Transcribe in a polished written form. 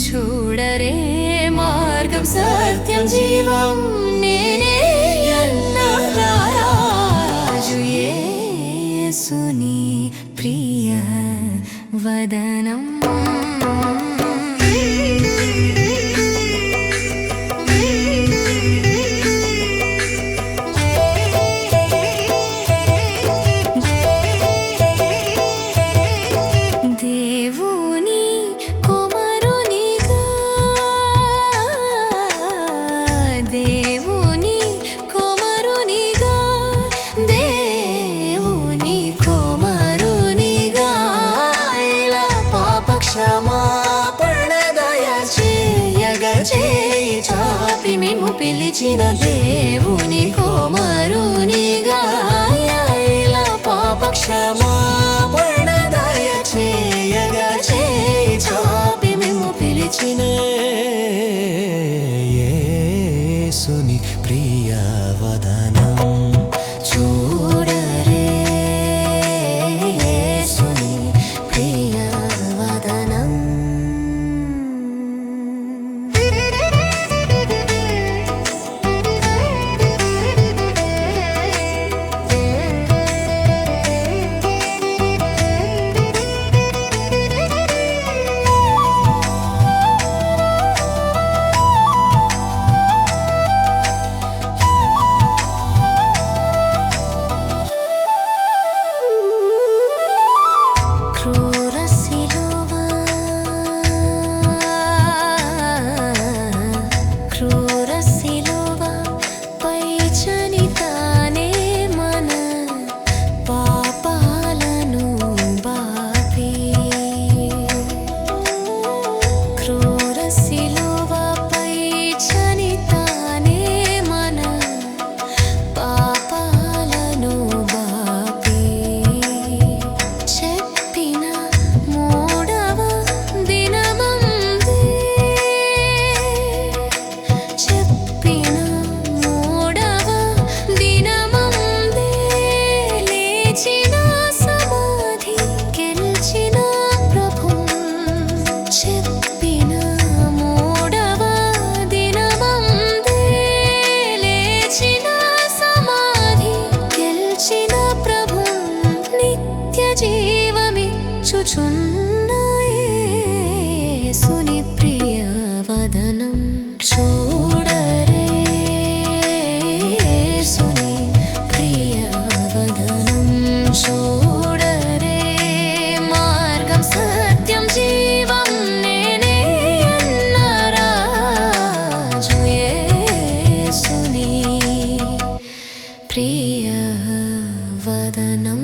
చూడరే మార్గం సత్యం జీవం నేనే అన్న రాజు యేసుని ప్రియ వదనం చాపి మేము పిలిచిన దేవుని కుమారునిగా ఇలా పాప క్షమాపణ దయ చేయగా చాపి మేము పిలిచిన యేసుని ప్రియ వదనం చూడరే యేసుని ప్రియ వదనం యేసుని ప్రియ వదనం చూడరే యేసుని ప్రియ వదనం చూడరే మార్గం సత్యం జీవం నేనే అన్న రాజు యేసుని ప్రియ వదనం